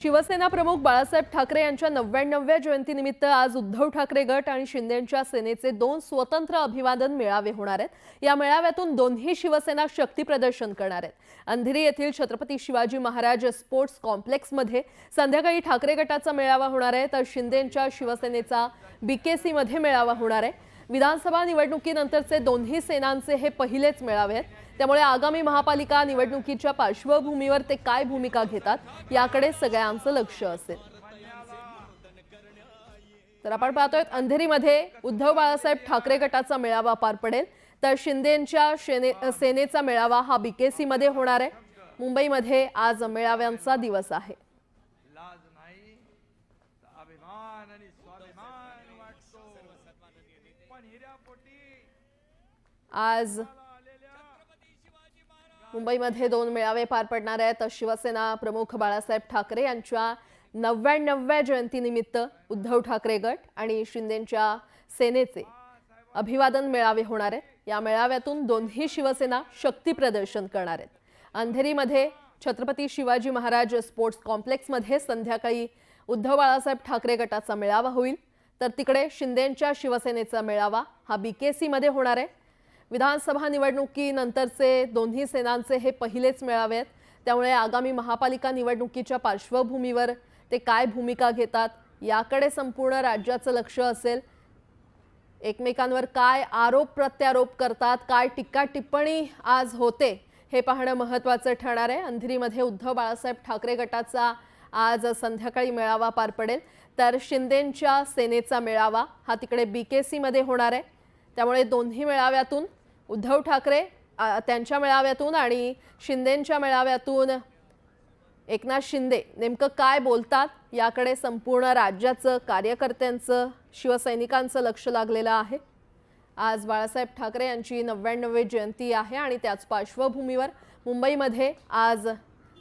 शिवसेना प्रमुख बाळासाहेब ठाकरे यांच्या 99व्या जयंतीनिमित्त आज उद्धव ठाकरे गट आणि शिंदेंच्या सेनेचे दोन स्वतंत्र अभिवादन मेळावे होणार आहेत। या मेळाव्यातून दोन्ही शिवसेना शक्ती प्रदर्शन करणार आहेत। अंधेरी येथील छत्रपती शिवाजी महाराज स्पोर्ट्स कॉम्प्लेक्समध्ये संध्याकाळी ठाकरे गटाचा मेळावा होणार आहे, तर शिंदेंच्या शिवसेनेचा बीकेसी मध्ये मेळावा होणार आहे। विधानसभा निवडणुकीनंतरचे दोन्ही सेनांचे हे पहिलेच मेळावे आहेत, त्यामुळे आगामी महापालिका निवडणुकीच्या पार्श्वभूमीवर ते काय भूमिका घेतात याकडे सगळ्यांचं लक्ष असेल। तर आपण पाहतोय अंधेरीमध्ये उद्धव बाळासाहेब ठाकरे गटाचा मेळावा पार पडेल, तर शिंदेंच्या सेनेचा मेळावा हा बीकेसी मध्ये होणार आहे। मुंबईमध्ये आज मेळाव्यांचा दिवस आहे। आज मुंबईमध्ये दोन मेळावे पार पडणार आहेत। शिवसेना प्रमुख बाळासाहेब ठाकरे यांच्या 99व्या जयंतीनिमित्त उद्धव ठाकरे गट आणि शिंदेंच्या सेनेचे अभिवादन मेळावे होणार आहेत। या मेळाव्यातून दोन्ही शिवसेना शक्ती प्रदर्शन करणार आहेत। अंधेरीमध्ये छत्रपती शिवाजी महाराज स्पोर्ट्स कॉम्प्लेक्समध्ये संध्याकाळी उद्धव बाळासाहेब ठाकरे गटाचा मेळावा होईल, तर तिकडे शिंदेंच्या शिवसेनेचा मेळावा हा बीकेसी मध्ये होणार आहे। विधानसभा निवडणुकीनंतरचे दोन्ही सेनांचे हे पहिलेच मेळावे आहेत, त्यामुळे आगामी महापालिका निवडणुकीच्या पार्श्वभूमीवर ते काय भूमिका घेतात याकडे संपूर्ण राज्याचं लक्ष असेल। एकमेकांवर काय आरोप प्रत्यारोप करतात, काय टीका टिप्पणी आज होते हे पाहणं महत्त्वाचं ठरणार आहे। अंधेरीमध्ये उद्धव बाळासाहेब ठाकरे गटाचा आज संध्याकाळी मेळावा पार पडेल, तर शिंदेंच्या सेनेचा मेळावा हा तिकडे बीकेसी मध्ये होणार आहे। त्यामुळे दोन्ही मेळाव्यातून उद्धव ठाकरे त्यांच्या मेळाव्यातून आणि शिंदेंच्या मेळाव्यातून एकनाथ शिंदे नेमकं काय बोलतात याकडे संपूर्ण राज्याचं, कार्यकर्त्यांचं, शिवसैनिकांचं लक्ष लागलेलं आहे। आज बाळासाहेब ठाकरे यांची 99वी जयंती आहे आणि त्याच पार्श्वभूमीवर मुंबईमध्ये आज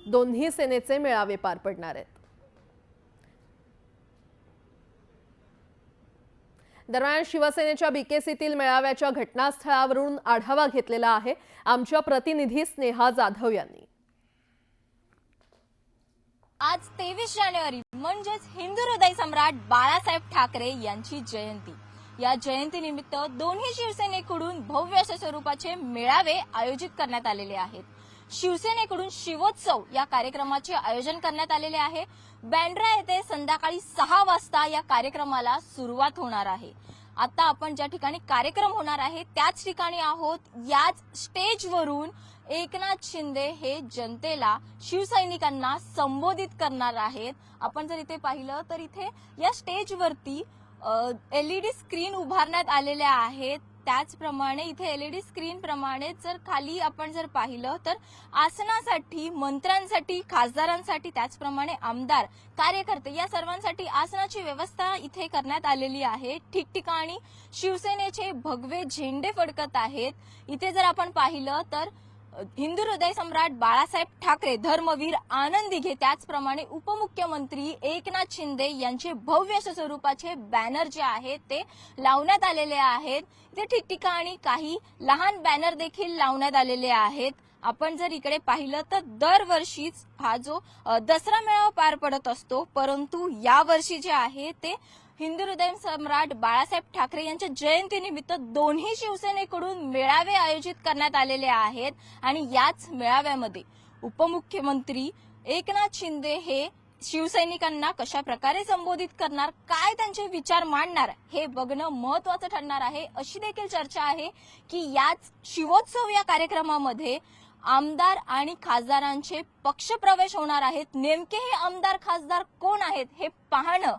दोन्ही सेनेचे मेळावे पार पडणार आहेत। दरम्यान शिवसेनेच्या बीकेसीतील मेळाव्याच्या घटनास्थळावरून आढावा घेतलेला आहे आमच्या प्रतिनिधी स्नेहा जाधव यांनी। आज 23 जानेवारी म्हणजेच हिंदू हृदय सम्राट बाळासाहेब ठाकरे यांची जयंती। या जयंतीनिमित्त दोन्ही शिवसेनेकडून भव्य अशा स्वरूपाचे मेळावे आयोजित करण्यात आलेले आहेत। शिवसेनेकडून शिवोत्सव या कार्यक्रमाचे आयोजन करण्यात आलेले आहे। बँड्रा येथे संध्याकाळी 6 वाजता या कार्यक्रमाला सुरुवात होणार आहे। आता आपण ज्या ठिकाणी कार्यक्रम होणार आहे त्याच ठिकाणी आहोत। याच स्टेजवरून एकनाथ शिंदे हे जनतेला, शिवसैनिकांना संबोधित करणार आहेत। आपण जर इथे पाहिलं तर इथे या स्टेजवरती LED स्क्रीन उभारण्यात आलेल्या आहेत। त्याचप्रमाणे इथे LED स्क्रीन प्रमाणे जर खाली आपण जर पाहिलं तर आसनासाठी, मंत्र्यांसाठी, खासदारांसाठी, त्याचप्रमाणे आमदार, कार्यकर्ते या सर्वांसाठी आसनाची व्यवस्था इथे करण्यात आलेली आहे। ठिकठिकाणी शिवसेनेचे भगवे झेंडे फडकत आहेत। इथे जर आपण पाहिलं तर हिंदू हृदय सम्राट बाळासाहेब ठाकरे, धर्मवीर आनंद दिघे, त्याचप्रमाणे उपमुख्यमंत्री एकनाथ शिंदे यांचे भव्य अशा स्वरूपाचे बॅनर जे आहेत ते लावण्यात आलेले आहेत। इथे ठिकठिकाणी काही लहान बॅनर देखील लावण्यात आलेले आहेत। आपण जर इकडे पाहिलं तर दरवर्षीच हा जो दसरा मेळावा पार पडत असतो, परंतु यावर्षी जे आहे ते हिंदू हृदय सम्राट बाळासाहेब ठाकरे यांच्या जयंतीनिमित्त दोन्ही शिवसेनेकडून मेळावे आयोजित करण्यात आलेले आहेत आणि याच मेळाव्यामध्ये उपमुख्यमंत्री एकनाथ शिंदे हे शिवसैनिकांना कशा प्रकारे संबोधित करणार, काय त्यांचे विचार मांडणार हे बघणं महत्त्वाचं ठरणार आहे। अशी देखील चर्चा आहे की याच शिवोत्सव या कार्यक्रमामध्ये आमदार आणि खासदारांचे पक्षप्रवेश होणार आहेत। नेमके हे आमदार खासदार कोण आहेत हे पाहणं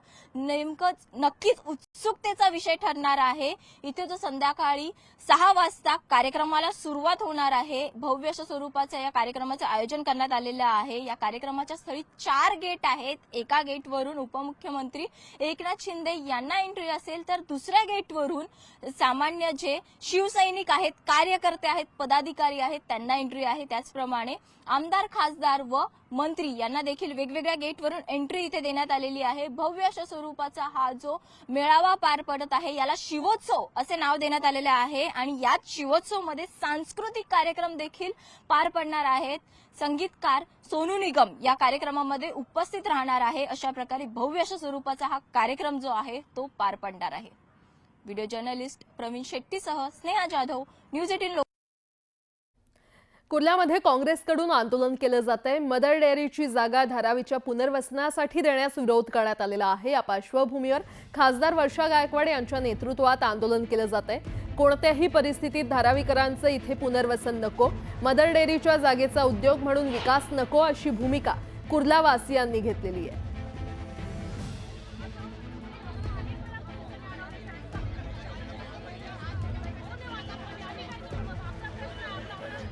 नक्कीच उत्सुकतेचा विषय ठरणार आहे। इथे जो संध्याकाळी 6 वाजता कार्यक्रमाला सुरुवात होणार आहे, भव्य अशा स्वरूपाच्या या कार्यक्रमाचे आयोजन करण्यात आलेलं आहे। या कार्यक्रमाच्या स्थळी 4 गेट आहेत। एका गेटवरून उपमुख्यमंत्री एकनाथ शिंदे यांना एंट्री असेल, तर दुसऱ्या गेटवरून सामान्य जे शिवसैनिक आहेत, कार्यकर्ते आहेत, पदाधिकारी आहेत त्यांना एंट्री आहे. त्याचप्रमाणे आमदार, खासदार व मंत्री यांना देखील वेगवेगळ्या गेटवरून एंट्री इथे देण्यात आलेली आहे. भव्य अशा स्वरूपाचा हा जो मेळावा पार पडत आहे याला शिवोत्सव असे नाव देण्यात आलेले आहे आणि याच शिवोत्सव मध्ये सांस्कृतिक कार्यक्रम देखील पार पडणार आहेत. संगीतकार सोनू निगम या कार्यक्रमामध्ये उपस्थित राहणार आहे. अशा प्रकारे भव्य अशा स्वरूपाचा हा कार्यक्रम जो आहे तो पार पडणार आहे. व्हिडिओ जर्नलिस्ट प्रवीण शेट्टीसह स्नेहा जाधव, न्यूज 18 कुर्ल्यामध्ये काँग्रेसकडून आंदोलन केलं जातंय. मदर डेअरीची जागा धारावीच्या पुनर्वसनासाठी देण्यास विरोध करण्यात आलेला आहे. या पार्श्वभूमीवर खासदार वर्षा गायकवाड यांच्या नेतृत्वात आंदोलन केलं जातंय. कोणत्याही परिस्थितीत धारावीकरांचं इथे पुनर्वसन नको, मदर डेअरीच्या जागेचा उद्योग म्हणून विकास नको, अशी भूमिका कुर्लावासियांनी घेतलेली आहे.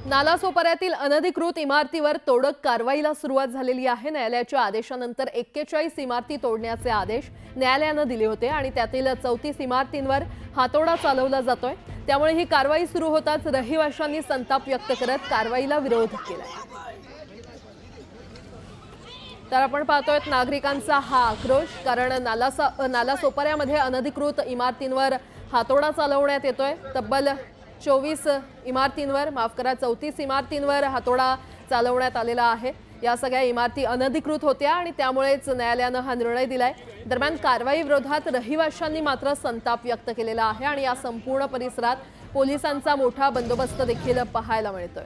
नालासोपाऱ्यातील अनधिकृत इमारतीवर तोडक कारवाईला सुरुवात झालेली आहे. न्यायालयाच्या आदेशानंतर 41 इमारती तोडण्याचे आदेश न्यायालयानं दिले होते आणि त्यातील 34 इमारतींवर हातोडा चालवला जातोय. त्यामुळे ही कारवाई सुरू होताच रहिवाशांनी संताप व्यक्त करत कारवाईला विरोध केला. तर आपण पाहतोय नागरिकांचा हा आक्रोश, कारण नालासोपाऱ्यामध्ये अनधिकृत इमारतींवर हातोडा चालवण्यात येतोय. तब्बल 24 इमारतींवर, माफ करा 34 इमारतींवर हातोडा चालवण्यात आलेला आहे. या सगळ्या इमारती अनधिकृत होत्या आणि त्यामुळेच न्यायालयानं हा निर्णय दिलाय. दरम्यान कारवाई विरोधात रहिवाशांनी मात्र संताप व्यक्त केलेला आहे आणि या संपूर्ण परिसरात पोलिसांचा मोठा बंदोबस्त देखील पाहायला मिळतोय.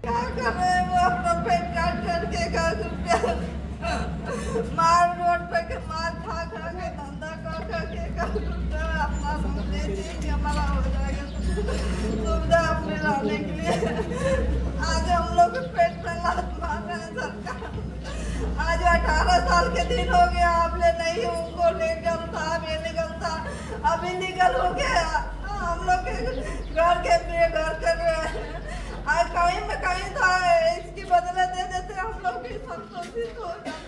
क्या कर रहे हैं वो अपना पेट काट करके मार रोड पे के मार खा खा के धंधा कर के अपना समझे कि हमारा हो जाएगा सुविधा अपने लाने के लिए। आज हम लोग पेट पे लात मार रहे हैं सरकार। आज 18 साल के दिन हो गया, आपने नहीं उनको लीगल था, बेलीगल था, अभी लीगल हो गया। हम लोग घर के लिए घर कर रहे हैं। आज कहीं में कहीं था, इसकी बदले दे देते हम लोग भी संतोषित हो जाते।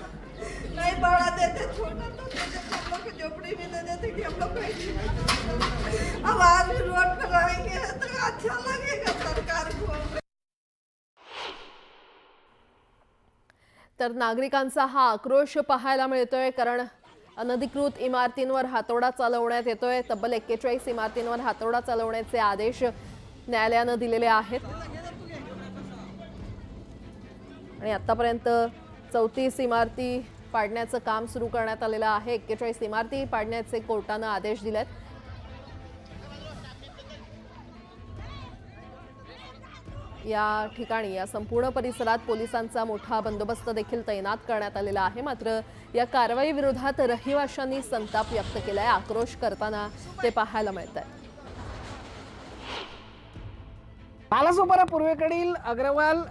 नहीं बड़ा देते, छोटा तो देते, हम लोग की झोपड़ी भी दे देते कि हम लोग को अब आज भी रोड पर रहेंगे तो अच्छा लगेगा सरकार को। तर नागरिकांचा हा आक्रोश पाहायला मिळतोय, कारण अनधिकृत इमारतींवर हातोडा चालवण्यात येतोय. तब्बल 41 इमारतींवर हातोडा चालवण्याचे आदेश न्यायालयानं दिलेले आहेत आणि आतापर्यंत 34 इमारती पाडण्याचं काम सुरू करण्यात आलेलं आहे. 41 इमारती पाडण्याचे कोर्टानं आदेश दिलेत. या ठिकाणी या संपूर्ण परिसरात पोलिसांचा मोठा बंदोबस्त देखील तैनात करण्यात आलेला आहे. मात्र या कारवाई विरोधात रहिवाशांनी संताप व्यक्त केलाय, आक्रोश करताना ते पाहायला मिळत आहे. नालासोपारा पूर्वेकडील अग्रवाल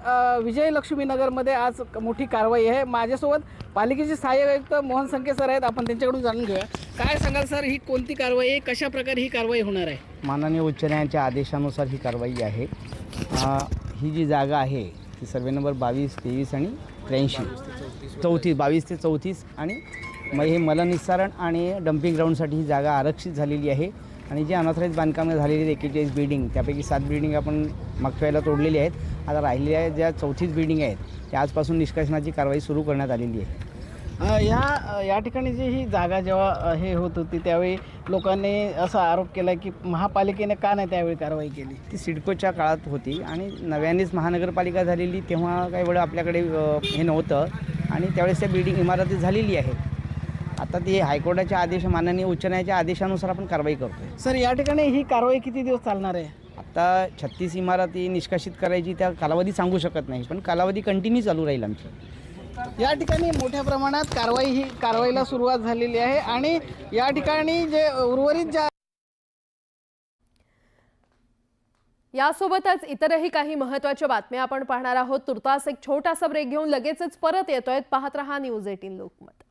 विजयलक्ष्मी नगरमध्ये आज मोठी कारवाई आहे. माझ्यासोबत पालिकेचे सहाय्यक आयुक्त मोहन संके सर आहेत. आपण त्यांच्याकडून जाणून घेऊया. काय सांगाल सर, ही कोणती कारवाई आहे, कशा प्रकारे ही कारवाई होणार आहे? माननीय उच्च न्यायालयाच्या आदेशानुसार ही कारवाई आहे. ही जी जागा आहे ती सर्वे नंबर 22, 23 आणि 83, 34, 22 ते 34 आणि मग हे मलनिस्सारण आणि डम्पिंग ग्राउंडसाठी ही जागा आरक्षित झालेली आहे. आणि जे अनॉथराईज बांधकामे झालेली 41 बिल्डिंग, त्यापैकी 7 बिल्डिंग आपण मागच्या वेळेला तोडलेली आहेत. आता राहिलेल्या ज्या 34 बिल्डिंग आहेत त्या आजपासून निष्कर्षणाची कारवाई सुरू करण्यात आलेली आहे. या ठिकाणी जी ही जागा जेव्हा हे होत होती त्यावेळी लोकांनी असा आरोप केला की महापालिकेने का नाही त्यावेळी कारवाई केली. ती सिडकोच्या काळात होती आणि नव्यानेच महानगरपालिका झालेली तेव्हा काही वेळा आपल्याकडे हे नव्हतं आणि त्यावेळेस त्या बिल्डिंग इमारती झालेली आहे. आता ती हायकोर्टाच्या आदेश, माननीय उच्च न्यायालयाच्या आदेशानुसार आपण कारवाई करतोय. सर, या ठिकाणी ही कारवाई किती दिवस चालणार आहे? आता 36 इमारती निष्कासित करायची, त्या कालावधी सांगू शकत नाही, पण कालावधी कंटिन्यू चालू राहील आमची. या ठिकाणी मोठ्या प्रमाणात कारवाईला सुरुवात झालेली आहे आणि या ठिकाणी जे उर्वरित ज्या यासोबतच इतरही काही महत्त्वाच्या बातम्या आपण पाहणार आहोत. तुर्तास एक छोटासा ब्रेक घेऊन लगेचच परत येतोय. पाहत रहा न्यूज 18 लोकमत.